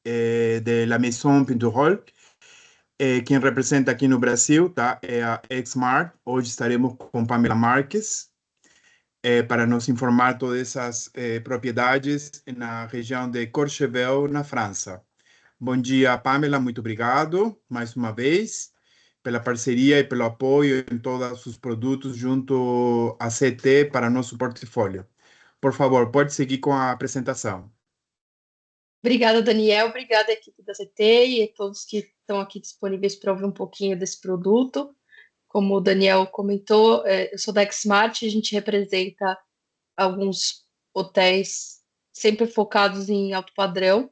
de La Maison Pinturol. Quem representa aqui no Brasil, tá? É a Exmart. Hoje estaremos com Pamela Marques para nos informar todas essas propriedades na região de Courchevel, na França. Bom dia, Pamela. Muito obrigado mais uma vez pela parceria e pelo apoio em todos os produtos junto à CT para nosso portfólio. Por favor, pode seguir com a apresentação. Obrigada, Daniel. Obrigada, equipe da CT e a todos que estão aqui disponíveis para ouvir um pouquinho desse produto. Como o Daniel comentou, eu sou da Xmart, a gente representa alguns hotéis sempre focados em alto padrão,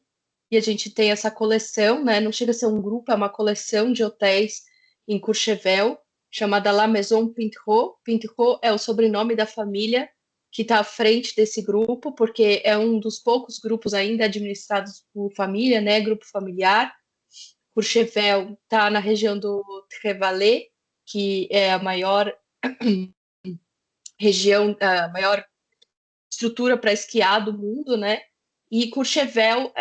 e a gente tem essa coleção, né? Não chega a ser um grupo, é uma coleção de hotéis em Courchevel, chamada La Maison Pintreau. Pintreau é o sobrenome da família que está à frente desse grupo, porque é um dos poucos grupos ainda administrados por família, né? Grupo familiar. Courchevel está na região do Trevalais, que é a maior região, a maior estrutura para esquiar do mundo, né? E Courchevel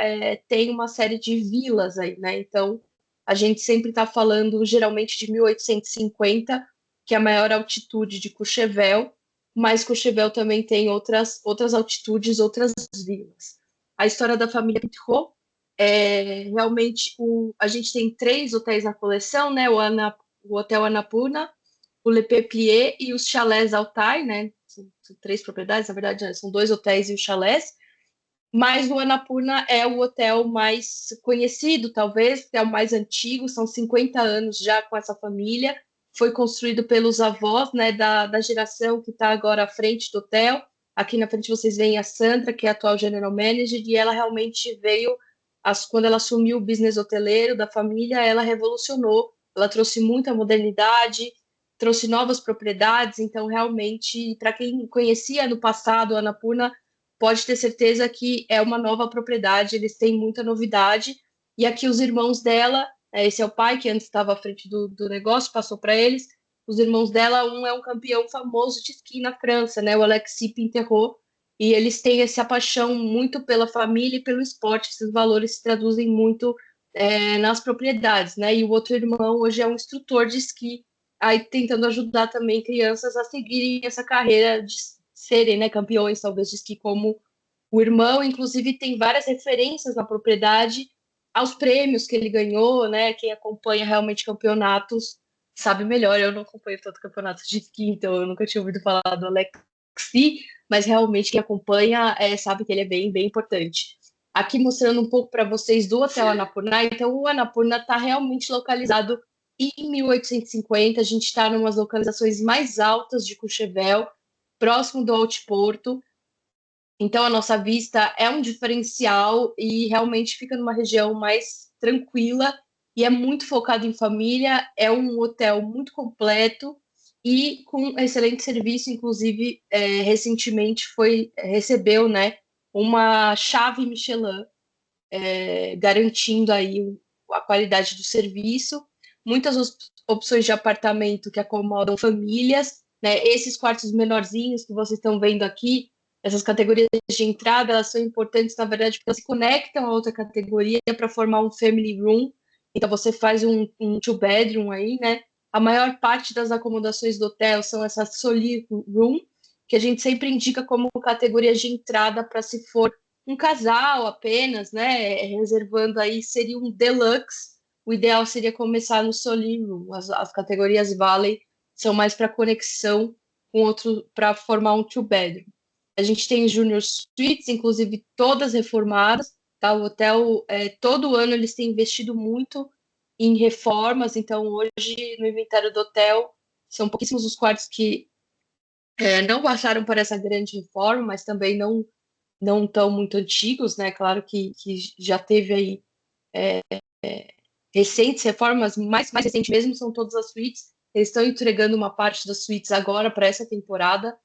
tem uma série de vilas aí, né? Então, a gente sempre está falando, geralmente, de 1850, que é a maior altitude de Courchevel, mas Courchevel também tem outras altitudes, outras vilas. A história da família Pintreau realmente, a gente tem 3 hotéis na coleção, né? O Hotel Annapurna, o Le Peuplier e os chalés Altai, né? São 3 propriedades, na verdade, né? São 2 hotéis e os chalés. Mas o Annapurna é o hotel mais conhecido, talvez, é o mais antigo, são 50 anos já com essa família. Foi construído pelos avós, né, da geração que está agora à frente do hotel. Aqui na frente vocês veem a Sandra, que é a atual general manager, e ela realmente veio, quando ela assumiu o business hoteleiro da família, ela revolucionou, ela trouxe muita modernidade, trouxe novas propriedades, então realmente, para quem conhecia no passado a Annapurna, pode ter certeza que é uma nova propriedade, eles têm muita novidade. E aqui os irmãos dela, esse é o pai que antes estava à frente do negócio, passou para eles. Os irmãos dela, um é um campeão famoso de esqui na França, né, o Alexis Pinturault, e eles têm essa paixão muito pela família e pelo esporte. Esses valores se traduzem muito nas propriedades, né? E o outro irmão hoje é um instrutor de esqui, aí tentando ajudar também crianças a seguirem essa carreira de serem, né, campeões, talvez, de esqui como o irmão. Inclusive, tem várias referências na propriedade aos prêmios que ele ganhou, né? Quem acompanha realmente campeonatos sabe melhor. Eu não acompanho tanto campeonatos de esqui, então eu nunca tinha ouvido falar do Alexi, mas realmente quem acompanha sabe que ele é bem, bem importante. Aqui mostrando um pouco para vocês do Hotel Annapurna. Então, o Annapurna está realmente localizado em 1850. A gente está em umas localizações mais altas de Courchevel, próximo do Altiporto. Então, a nossa vista é um diferencial e realmente fica numa região mais tranquila e é muito focado em família. É um hotel muito completo e com excelente serviço. Inclusive, recentemente recebeu, né, uma chave Michelin, garantindo aí a qualidade do serviço. Muitas opções de apartamento que acomodam famílias, né? Esses quartos menorzinhos que vocês estão vendo aqui, essas categorias de entrada, elas são importantes, na verdade, porque elas se conectam a outra categoria para formar um family room. Então, você faz um two-bedroom aí, né? A maior parte das acomodações do hotel são essas solid room, que a gente sempre indica como categoria de entrada para se for um casal apenas, né? Reservando aí, seria um deluxe. O ideal seria começar no solid room. As categorias Valley são mais para conexão com outro, para formar um two-bedroom. A gente tem Junior Suites, inclusive todas reformadas, tá? O hotel, todo ano eles têm investido muito em reformas, então hoje no inventário do hotel são pouquíssimos os quartos que não passaram por essa grande reforma, mas também não tão muito antigos, né? Claro que já teve aí recentes reformas, mais recentes mesmo, são todas as suítes. Eles estão entregando uma parte das suítes agora para essa temporada,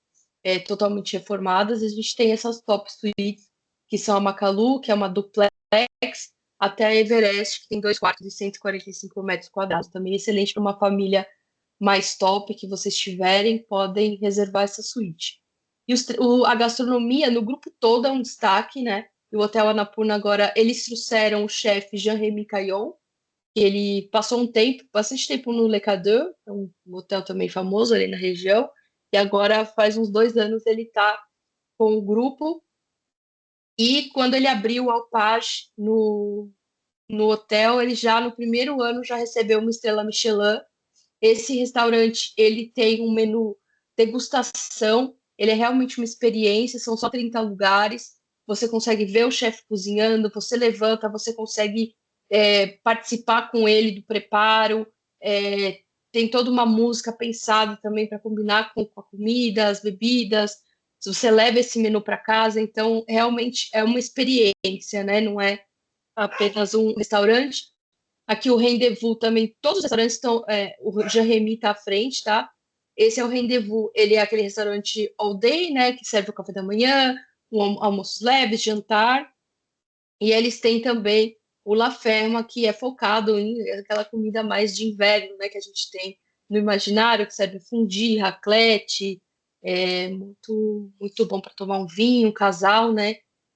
totalmente reformadas. A gente tem essas top suítes, que são a Macalu, que é uma duplex, até a Everest, que tem 2 quartos de 145 metros quadrados. Também excelente para uma família mais top que vocês tiverem, podem reservar essa suíte. E a gastronomia no grupo todo é um destaque, né? E o Hotel Annapurna agora, eles trouxeram o chefe Jean-Rémy Caillon, que ele passou bastante tempo no Le Cadeu, é um hotel também famoso ali na região, e agora faz uns 2 anos ele está com o grupo, e quando ele abriu o Alpage no hotel, ele já no primeiro ano já recebeu uma estrela Michelin. Esse restaurante, ele tem um menu degustação, ele é realmente uma experiência, são só 30 lugares, você consegue ver o chefe cozinhando, você levanta, você consegue participar com ele do preparo, tem toda uma música pensada também para combinar com a comida, as bebidas, se você leva esse menu para casa, então realmente é uma experiência, né? Não é apenas um restaurante. Aqui o Rendezvous também, todos os restaurantes estão, o Jean-Rémy está à frente, tá? Esse é o Rendezvous, ele é aquele restaurante all day, né, que serve o café da manhã, almoços leves, jantar, e eles têm também o La Ferma, que é focado em aquela comida mais de inverno, né, que a gente tem no imaginário, que serve fondue, raclette, é muito, muito bom para tomar um vinho, um casal, né?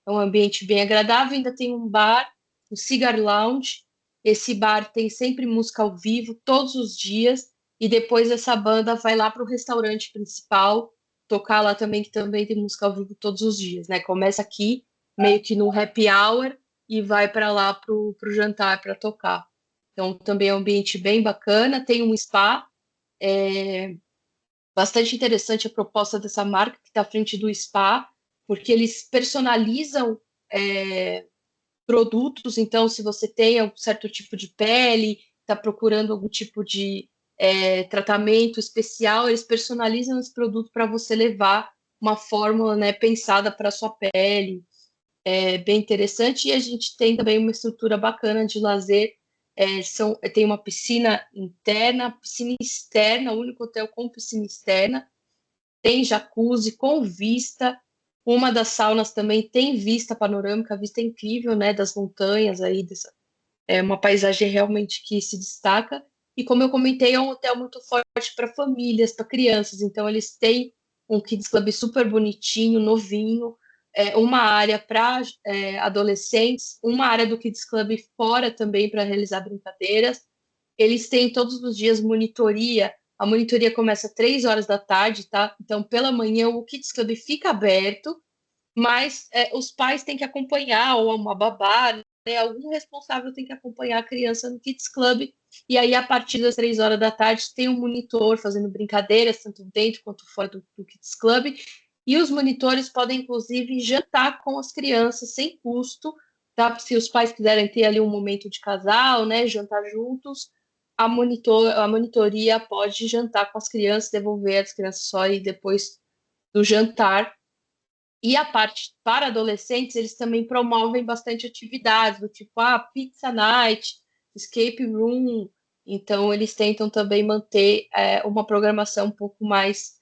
É um ambiente bem agradável. Ainda tem um bar, o Cigar Lounge. Esse bar tem sempre música ao vivo, todos os dias, e depois essa banda vai lá para o restaurante principal tocar lá também, que também tem música ao vivo todos os dias, né? Começa aqui, meio que no happy hour, e vai para lá pro jantar para tocar. Então também é um ambiente bem bacana, tem um spa, bastante interessante a proposta dessa marca que está à frente do spa, porque eles personalizam produtos, então se você tem algum certo tipo de pele, está procurando algum tipo de tratamento especial, eles personalizam esse produto para você levar uma fórmula, né, pensada para a sua pele. É bem interessante. E a gente tem também uma estrutura bacana de lazer. Tem uma piscina interna, piscina externa, o único hotel com piscina externa. Tem jacuzzi com vista. Uma das saunas também tem vista panorâmica, a vista é incrível, né, das montanhas aí, é uma paisagem realmente que se destaca. E como eu comentei, é um hotel muito forte para famílias, para crianças. Então eles têm um kids club super bonitinho, novinho, uma área para adolescentes, uma área do kids club fora também para realizar brincadeiras. Eles têm todos os dias monitoria. A monitoria começa às 3 horas da tarde, tá? Então, pela manhã, o Kids Club fica aberto, mas os pais têm que acompanhar, ou uma babá, né? Algum responsável tem que acompanhar a criança no Kids Club. E aí, a partir das 3 horas da tarde, tem um monitor fazendo brincadeiras, tanto dentro quanto fora do Kids Club. E os monitores podem, inclusive, jantar com as crianças sem custo, tá? Se os pais quiserem ter ali um momento de casal, né? Jantar juntos, a monitoria pode jantar com as crianças, devolver as crianças só aí depois do jantar. E a parte para adolescentes, eles também promovem bastante atividades, do tipo, pizza night, escape room. Então, eles tentam também manter uma programação um pouco mais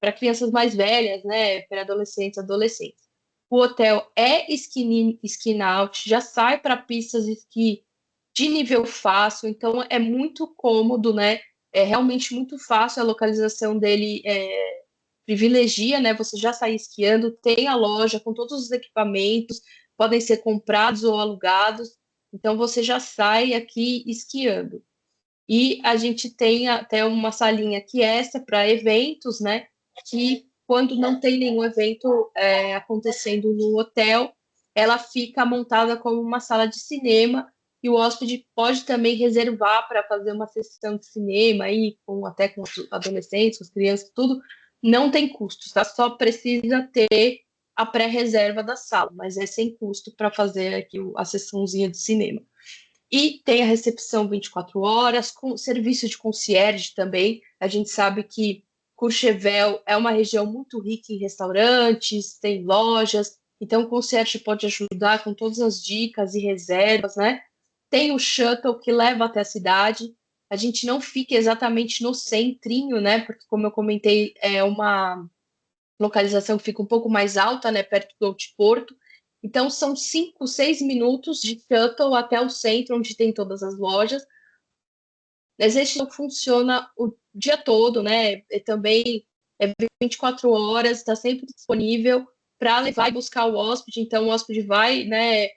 para crianças mais velhas, né? Para adolescentes, adolescentes. O hotel é skin out, já sai para pistas de esqui de nível fácil, então é muito cômodo, né? É realmente muito fácil, a localização dele privilegia, né? Você já sai esquiando, tem a loja com todos os equipamentos, podem ser comprados ou alugados, então você já sai aqui esquiando. E a gente tem até uma salinha aqui extra para eventos, né? Que quando não tem nenhum evento acontecendo no hotel, ela fica montada como uma sala de cinema e o hóspede pode também reservar para fazer uma sessão de cinema aí, até com os adolescentes, com as crianças, tudo. Não tem custo, tá? Só precisa ter a pré-reserva da sala, mas é sem custo para fazer aqui a sessãozinha de cinema. E tem a recepção 24 horas, com serviço de concierge também. A gente sabe que Courchevel é uma região muito rica em restaurantes, tem lojas, então o concierge pode ajudar com todas as dicas e reservas, né? Tem o shuttle que leva até a cidade. A gente não fica exatamente no centrinho, né? Porque, como eu comentei, é uma localização que fica um pouco mais alta, né? Perto do Porto. Então, são 5, 6 minutos de shuttle até o centro, onde tem todas as lojas. Mas esse não funciona o dia todo, né? Também é 24 horas, está sempre disponível. para levar e buscar o hóspede. Então, o hóspede vai, né,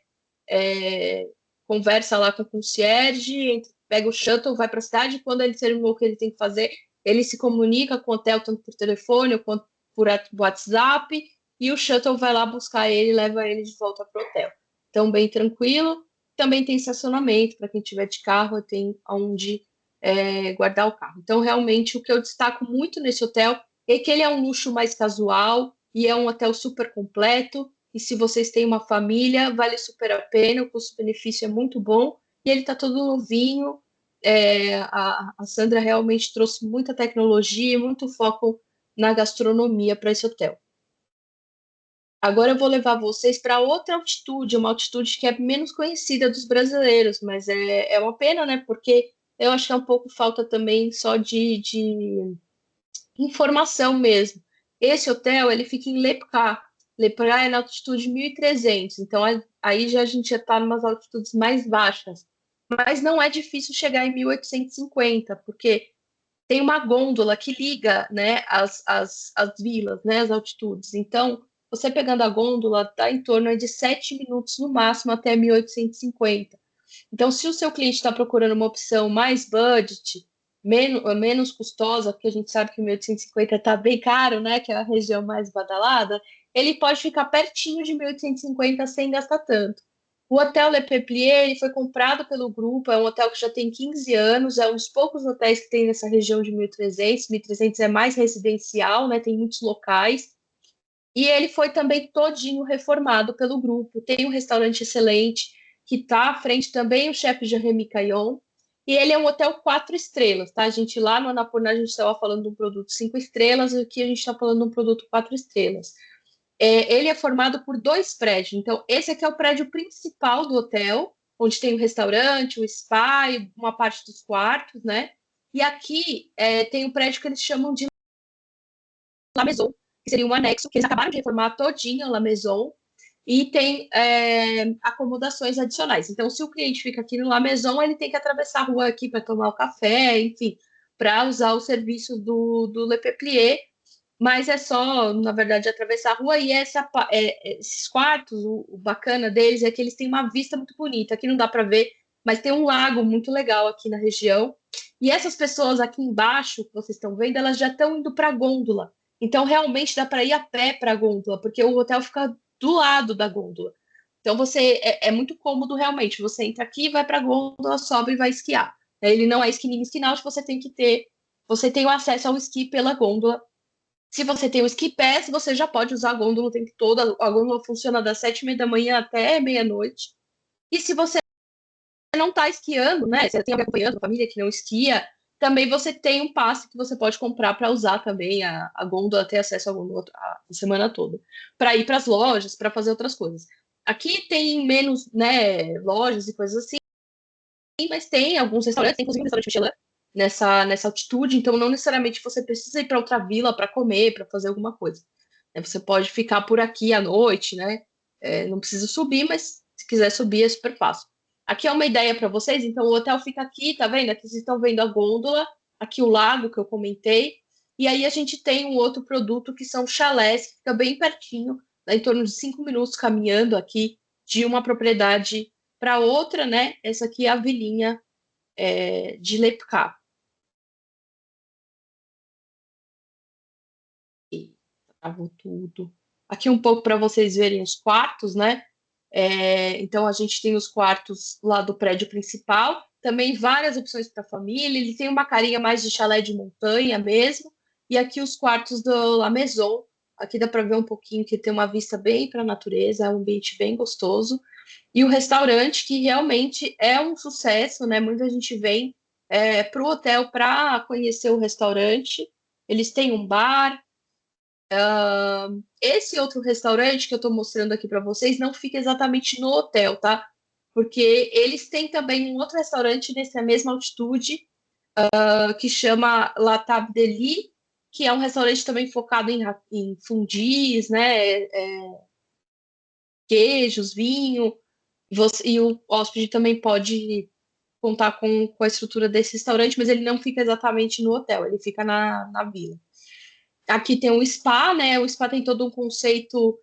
conversa lá com o concierge, pega o shuttle, vai para a cidade, quando ele terminou o que ele tem que fazer, ele se comunica com o hotel, tanto por telefone quanto por WhatsApp, e o shuttle vai lá buscar ele e leva ele de volta para o hotel. Então, bem tranquilo. Também tem estacionamento, para quem tiver de carro, tem onde guardar o carro. Então, realmente, o que eu destaco muito nesse hotel é que ele é um luxo mais casual e é um hotel super completo. E se vocês têm uma família, vale super a pena, o custo-benefício é muito bom e ele está todo novinho. A Sandra realmente trouxe muita tecnologia e muito foco na gastronomia para esse hotel. Agora eu vou levar vocês para outra altitude, uma altitude que é menos conhecida dos brasileiros, mas é uma pena, né? Porque eu acho que é um pouco falta também só de informação mesmo. Esse hotel, ele fica em Lepká. Lepká é na altitude 1.300, então aí já a gente já está em umas altitudes mais baixas. Mas não é difícil chegar em 1.850, porque tem uma gôndola que liga, né, as vilas, né, as altitudes. Então, você pegando a gôndola, dá em torno de 7 minutos no máximo até 1.850. Então, se o seu cliente está procurando uma opção mais budget, menos custosa, porque a gente sabe que 1.850 está bem caro, né, que é a região mais badalada, ele pode ficar pertinho de 1.850 sem gastar tanto. O Hotel Le Peuplier, ele foi comprado pelo grupo, é um hotel que já tem 15 anos, é um dos poucos hotéis que tem nessa região de 1.300. 1.300 é mais residencial, né, tem muitos locais. E ele foi também todinho reformado pelo grupo. Tem um restaurante excelente, que está à frente também o chefe Jeremy Caillon. E ele é um hotel 4 estrelas, tá? A gente lá no Annapurna, a gente estava falando de um produto 5 estrelas, e aqui a gente está falando de um produto 4 estrelas. Ele é formado por 2 prédios. Então, esse aqui é o prédio principal do hotel, onde tem o restaurante, o spa e uma parte dos quartos, né? E aqui tem o prédio que eles chamam de La Maison, que seria um anexo, que eles acabaram de reformar todinha La Maison, e tem acomodações adicionais. Então, se o cliente fica aqui no La Maison, ele tem que atravessar a rua aqui para tomar o café, enfim, para usar o serviço do Le Peuplier, mas é só, na verdade, atravessar a rua. E esses quartos, o bacana deles é que eles têm uma vista muito bonita. Aqui não dá para ver, mas tem um lago muito legal aqui na região. E essas pessoas aqui embaixo, que vocês estão vendo, elas já estão indo para a gôndola. Então, realmente dá para ir a pé para a gôndola, porque o hotel fica do lado da gôndola. Então, é muito cômodo, realmente. Você entra aqui, vai para a gôndola, sobe e vai esquiar. Ele não é esqui mini, esqui náutico, você tem que ter. Você tem o acesso ao esqui pela gôndola. Se você tem o ski pass, você já pode usar a gôndola o tempo todo. A gôndola funciona das 7h30 da manhã até meia-noite. E se você não está esquiando, né? Se tem alguém acompanhando, a família que não esquia, também você tem um passe que você pode comprar para usar também a gôndola, ter acesso à gôndola a semana toda, para ir para as lojas, para fazer outras coisas. Aqui tem menos, né, lojas e coisas assim, mas tem alguns restaurantes, tem inclusive um restaurante Michelin nessa altitude, então não necessariamente você precisa ir para outra vila para comer, para fazer alguma coisa. Você pode ficar por aqui à noite, né? Não precisa subir, mas se quiser subir é super fácil. Aqui é uma ideia para vocês, então o hotel fica aqui, tá vendo? Aqui vocês estão vendo a gôndola, aqui o lago que eu comentei, e aí a gente tem um outro produto que são chalés, que fica bem pertinho, em torno de 5 minutos caminhando aqui de uma propriedade para outra, né? Essa aqui é a vilinha de Lepká. Travou tudo. Aqui um pouco para vocês verem os quartos, né? Então a gente tem os quartos lá do prédio principal, também várias opções para família. Ele tem uma carinha mais de chalé de montanha mesmo. E aqui os quartos do La Maison. Aqui dá para ver um pouquinho que tem uma vista bem para a natureza, é um ambiente bem gostoso. E o restaurante, que realmente é um sucesso, né? Muita gente vem para o hotel para conhecer o restaurante. Eles têm um bar. Esse outro restaurante que eu estou mostrando aqui para vocês não fica exatamente no hotel, tá? Porque eles têm também um outro restaurante nessa mesma altitude, que chama La Table de Lis, que é um restaurante também focado em fondis, né? Queijos, vinho. E o hóspede também pode contar com a estrutura desse restaurante, mas ele não fica exatamente no hotel, ele fica na vila. Aqui tem o spa, né? O spa tem todo um conceito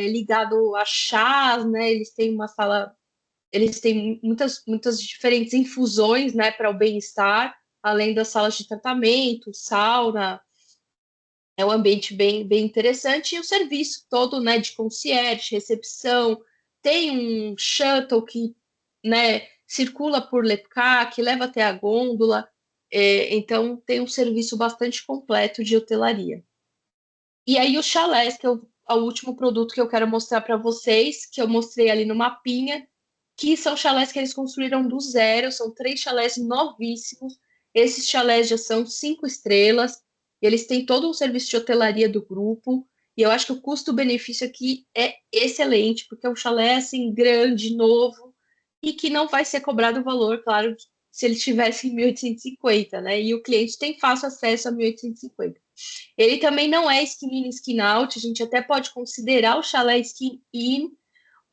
ligado a chás, né? Eles têm uma sala, eles têm muitas diferentes infusões, né, para o bem-estar, além das salas de tratamento, sauna. É um ambiente bem interessante, e o serviço todo, né, de concierge, recepção, tem um shuttle que, né, circula por Lepcar, que leva até a gôndola, então tem um serviço bastante completo de hotelaria. E aí os chalés, que é o último produto que eu quero mostrar para vocês, que eu mostrei ali no mapinha, que são chalés que eles construíram do zero, são 3 chalés novíssimos. Esses chalés já são 5 estrelas, eles têm todo um serviço de hotelaria do grupo, e eu acho que o custo-benefício aqui é excelente, porque é um chalé assim grande, novo, e que não vai ser cobrado o valor, claro, se ele estivesse em 1850, né? E o cliente tem fácil acesso a 1850. Ele também não é skin in, skin out, a gente até pode considerar o chalé skin in,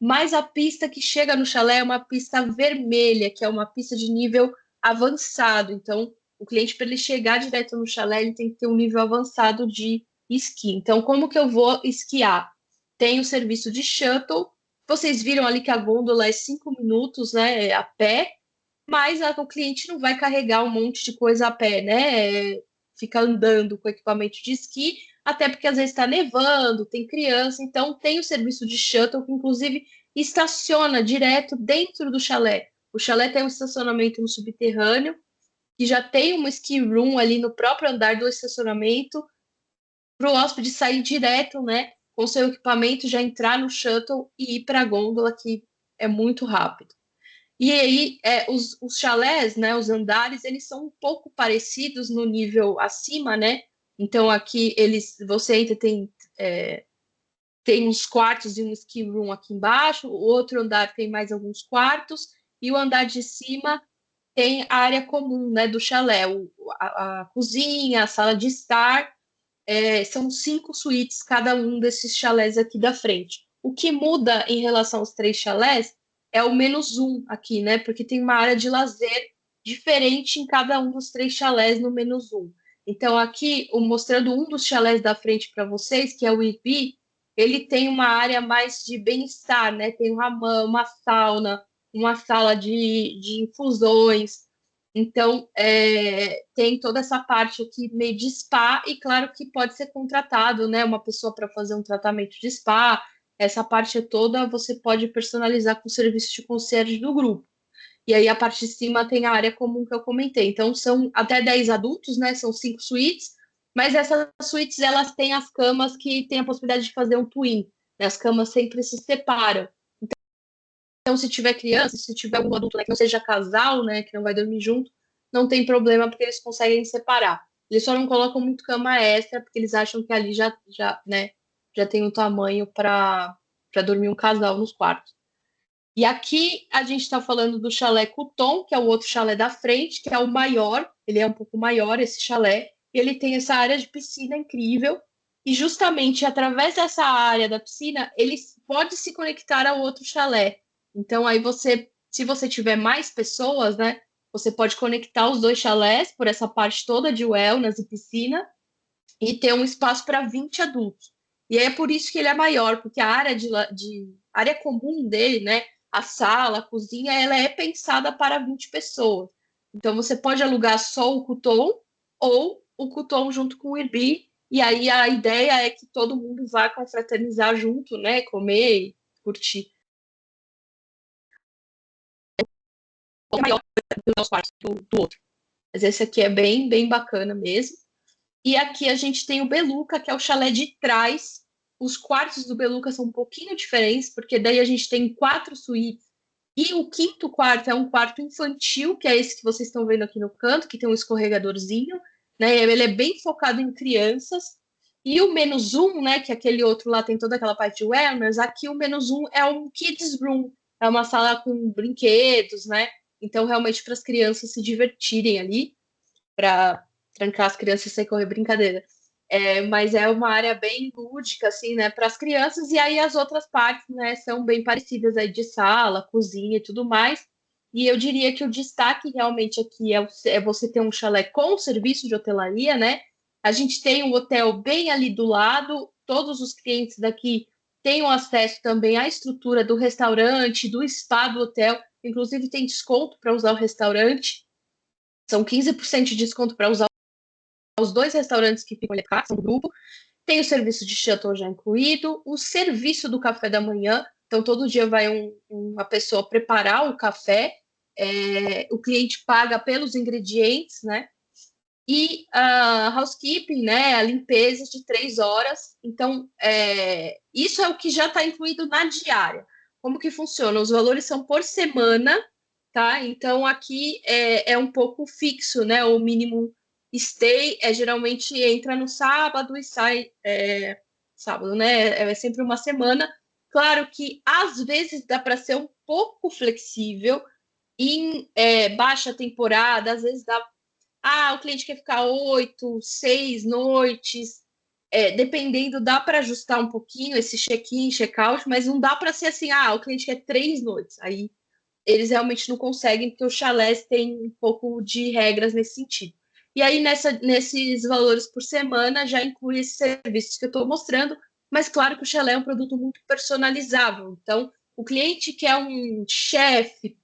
mas a pista que chega no chalé é uma pista vermelha, que é uma pista de nível avançado. Então, o cliente, para ele chegar direto no chalé, ele tem que ter um nível avançado de esqui. Então, como que eu vou esquiar? Tem o serviço de shuttle. Vocês viram ali que a gôndola é 5 minutos, né, a pé, mas o cliente não vai carregar um monte de coisa a pé, né? Fica andando com equipamento de esqui, até porque às vezes está nevando, tem criança, então tem o serviço de shuttle, que inclusive estaciona direto dentro do chalé. O chalé tem um estacionamento no subterrâneo, que já tem uma ski room ali no próprio andar do estacionamento, para o hóspede sair direto, né, com seu equipamento, já entrar no shuttle e ir para a gôndola, que é muito rápido. E aí, os chalés, né, os andares, eles são um pouco parecidos no nível acima, né? Então, aqui, você entra, tem uns quartos e um ski room aqui embaixo, o outro andar tem mais alguns quartos, e o andar de cima tem a área comum, né, do chalé, a cozinha, a sala de estar, são 5 suítes cada um desses chalés aqui da frente. O que muda em relação aos 3 chalés é o menos um aqui, né? Porque tem uma área de lazer diferente em cada um dos 3 chalés no menos um. Então, aqui, mostrando um dos chalés da frente para vocês, que é o Ibi, ele tem uma área mais de bem-estar, né? Tem um hammam, uma sauna, uma sala de infusões. Então, tem toda essa parte aqui meio de spa, e claro que pode ser contratado, né? Uma pessoa para fazer um tratamento de spa. Essa parte toda você pode personalizar com o serviço de concierge do grupo. E aí a parte de cima tem a área comum que eu comentei. Então, são até 10 adultos, né? São 5 suítes, mas essas suítes elas têm as camas que têm a possibilidade de fazer um twin, né? As camas sempre se separam. Então, se tiver criança, se tiver algum adulto, né, que não seja casal, né, que não vai dormir junto, não tem problema, porque eles conseguem separar. Eles só não colocam muito cama extra, porque eles acham que ali né, já tem um tamanho para dormir um casal nos quartos. E aqui a gente está falando do chalé Couton, que é o outro chalé da frente, que é o maior, ele é um pouco maior, esse chalé, e ele tem essa área de piscina incrível, e justamente através dessa área da piscina, ele pode se conectar ao outro chalé. Então aí se você tiver mais pessoas, né, você pode conectar os 2 chalés por essa parte toda de wellness e piscina, e ter um espaço para 20 adultos. E aí é por isso que ele é maior, porque a área área comum dele, né, a sala, a cozinha, ela é pensada para 20 pessoas. Então você pode alugar só o Couton ou o Couton junto com o Airbnb, e aí a ideia é que todo mundo vá confraternizar junto, né, comer e curtir. É maior do nosso quarto do outro. Mas esse aqui é bem bacana mesmo. E aqui a gente tem o Beluca, que é o chalé de trás. Os quartos do Beluca são um pouquinho diferentes, porque daí a gente tem 4 suítes. E o quinto quarto é um quarto infantil, que é esse que vocês estão vendo aqui no canto, que tem um escorregadorzinho, né? Ele é bem focado em crianças. E o menos um, né? Que aquele outro lá tem toda aquela parte de wellness. Aqui o menos um é um kids room, é uma sala com brinquedos, né? Então, realmente, para as crianças se divertirem ali, para trancar as crianças e sair correr brincadeira. Mas é uma área bem lúdica, assim, né, para as crianças, e aí as outras partes, né, são bem parecidas aí de sala, cozinha e tudo mais. E eu diria que o destaque realmente aqui é você ter um chalé com serviço de hotelaria, né? A gente tem um hotel bem ali do lado, todos os clientes daqui tenham acesso também à estrutura do restaurante, do spa do hotel. Inclusive, tem desconto para usar o restaurante. São 15% de desconto para usar os 2 restaurantes que ficam ali, são do grupo. Tem o serviço de shuttle já incluído, o serviço do café da manhã. Então, todo dia vai uma pessoa preparar o café. O cliente paga pelos ingredientes, né? E a housekeeping, né, a limpeza de 3 horas. Então, isso é o que já está incluído na diária. Como que funciona? Os valores são por semana, tá? Então, aqui é um pouco fixo, né? O mínimo stay geralmente entra no sábado e sai sábado, né? É sempre uma semana. Claro que, às vezes, dá para ser um pouco flexível. Em baixa temporada, às vezes dá. O cliente quer ficar 8, 6 noites. Dependendo, dá para ajustar um pouquinho esse check-in, check-out, mas não dá para ser assim, o cliente quer 3 noites. Aí eles realmente não conseguem, porque os chalés têm um pouco de regras nesse sentido. E aí, nesses valores por semana, já inclui esses serviços que eu estou mostrando, mas claro que o chalé é um produto muito personalizável. Então, o cliente quer um chefe,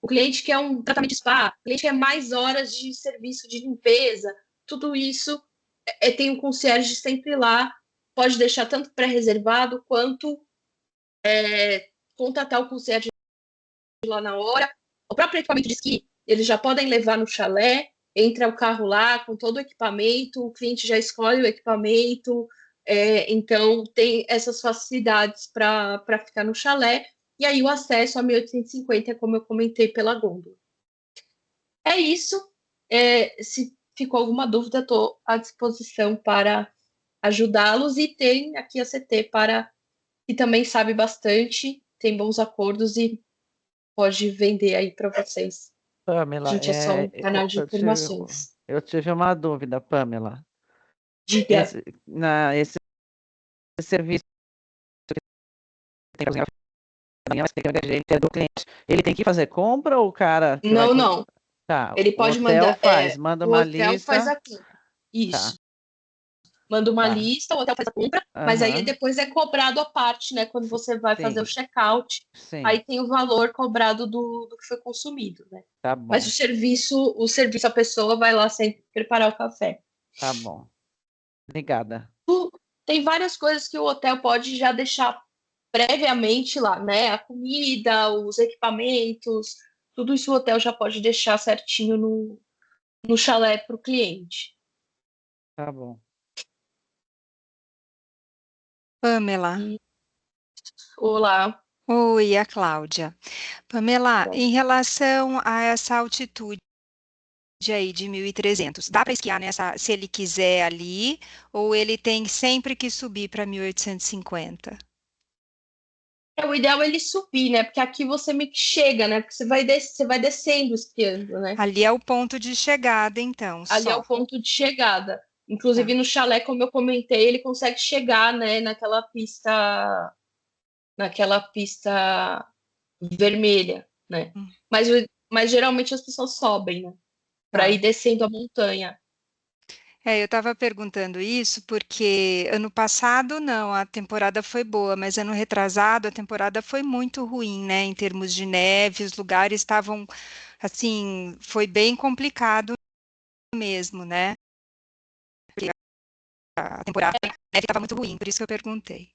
o cliente quer um tratamento de spa, o cliente quer mais horas de serviço de limpeza, tudo isso tem um concierge sempre lá, pode deixar tanto pré-reservado quanto contatar o concierge lá na hora. O próprio equipamento de esqui, eles já podem levar no chalé, entra o carro lá com todo o equipamento, o cliente já escolhe o equipamento, então tem essas facilidades para ficar no chalé. E aí o acesso a 1850, como eu comentei, pela gôndola. É isso. Se ficou alguma dúvida, estou à disposição para ajudá-los. E tem aqui a CT que também sabe bastante, tem bons acordos e pode vender aí para vocês. A Pamela, gente é só um canal de informações. eu tive uma dúvida, Pamela. Diga. Esse serviço que tem que mas tem que é do cliente. Ele tem que fazer compra ou o cara que vai... Não. Tá, Ele o pode hotel mandar. manda O uma hotel faz lista. a compra. Isso. Tá, Manda uma tá. lista, o hotel faz a compra, mas aí depois é cobrado a parte, né? Quando você vai fazer o Sim, check-out, sim, aí tem o valor cobrado do que foi consumido, né? tá Mas bom, o serviço, a pessoa vai lá sempre preparar o café. tá bom. Obrigada. Tem várias coisas que o hotel pode já deixar previamente lá, né? A comida, os equipamentos, tudo isso o hotel já pode deixar certinho no chalé para o cliente. Tá bom. Pamela. Olá. Oi, a Cláudia. Pamela, Bom. em relação a essa altitude aí de 1.300, dá para esquiar nessa, se ele quiser ali, ou ele tem sempre que subir para 1.850? O ideal é ele subir, né? Porque aqui você meio que chega, né? Porque você vai descendo esquiando, né? Ali é o ponto de chegada, então, Ali é o só. ponto de chegada. Inclusive Tá. no chalé, como eu comentei, ele consegue chegar, né, naquela pista vermelha, né? Hum. Mas geralmente as pessoas sobem, né? Para ir Tá. descendo a montanha. Eu estava perguntando isso porque ano passado não, a temporada foi boa, mas ano retrasado a temporada foi muito ruim, né? Em termos de neve, os lugares estavam assim, foi bem complicado mesmo, né? Porque a temporada a neve estava muito ruim, por isso que eu perguntei.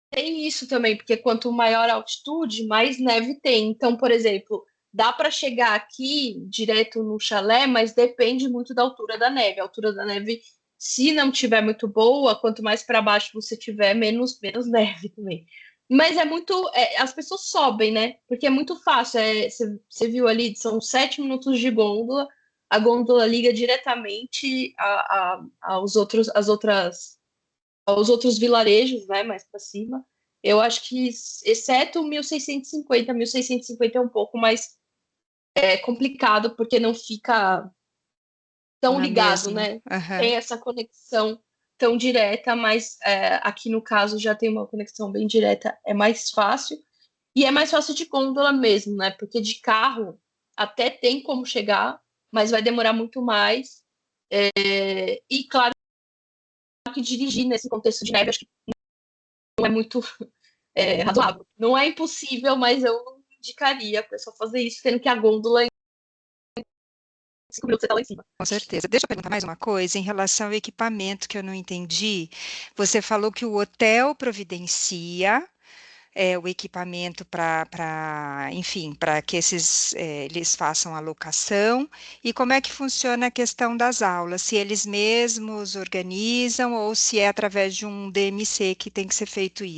Tem isso também, porque quanto maior a altitude, mais neve tem. Então, por exemplo, dá para chegar aqui direto no chalé, mas depende muito da altura da neve. A altura da neve, se não tiver muito boa, quanto mais para baixo você tiver, menos neve também. Mas é muito. As pessoas sobem, né? Porque é muito fácil. Você viu ali, são 7 minutos de gôndola. A gôndola liga diretamente aos outros vilarejos, né, mais para cima. Eu acho que, exceto 1650, 1650 é um pouco mais complicado, porque não fica tão Na ligado, mesma. né? Aham. Tem essa conexão tão direta, mas aqui no caso já tem uma conexão bem direta, é mais fácil. E é mais fácil de gôndola mesmo, né? Porque de carro até tem como chegar, mas vai demorar muito mais. É, e claro que dirigir nesse contexto de neve, acho que não é muito razoável. Não é impossível, mas eu não indicaria a pessoa fazer isso, sendo que a gôndola em 5 minutos você tá lá em cima. Com certeza. Deixa eu perguntar mais uma coisa em relação ao equipamento que eu não entendi. Você falou que o hotel providencia o equipamento enfim, para que eles façam a locação. E como é que funciona a questão das aulas? Se eles mesmos organizam ou se é através de um DMC que tem que ser feito isso?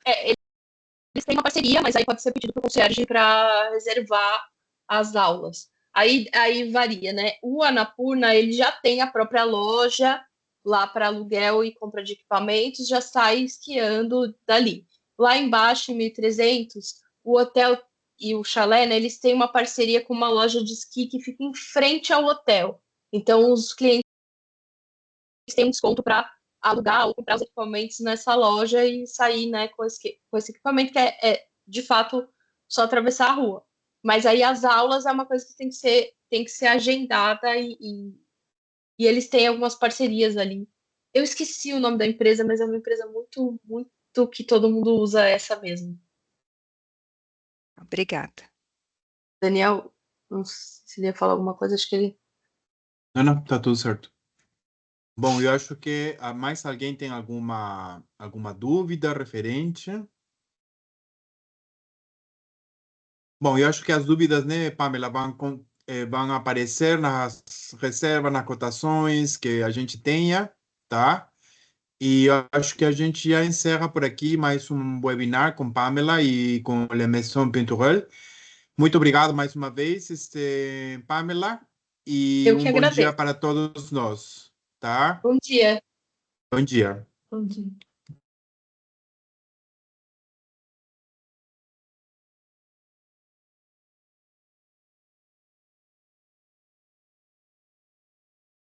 Eles têm uma parceria, mas aí pode ser pedido para o concierge para reservar as aulas. Aí varia, né? O Annapurna, ele já tem a própria loja lá para aluguel e compra de equipamentos, já sai esquiando dali. Lá embaixo, em 1300, o hotel e o chalé, né, eles têm uma parceria com uma loja de esqui que fica em frente ao hotel. Então, os clientes têm um desconto para alugar ou comprar os equipamentos nessa loja e sair, né, com esse equipamento que de fato, só atravessar a rua. Mas aí as aulas é uma coisa que tem que ser agendada e eles têm algumas parcerias ali. Eu esqueci o nome da empresa, mas é uma empresa muito, muito que todo mundo usa essa mesmo. Obrigada. Daniel, não sei se ele ia falar alguma coisa, acho que ele... Não, tá tudo certo. Bom, eu acho que mais alguém tem alguma dúvida referente? Bom, eu acho que as dúvidas, né, Pamela, vão aparecer nas reservas, nas cotações que a gente tenha, tá? E eu acho que a gente já encerra por aqui mais um webinar com Pamela e com a Maison Pinturel. Muito obrigado mais uma vez, Pamela, e Eu que bom dia agradeço. para todos nós, tá? Bom dia. Bom dia. Bom dia.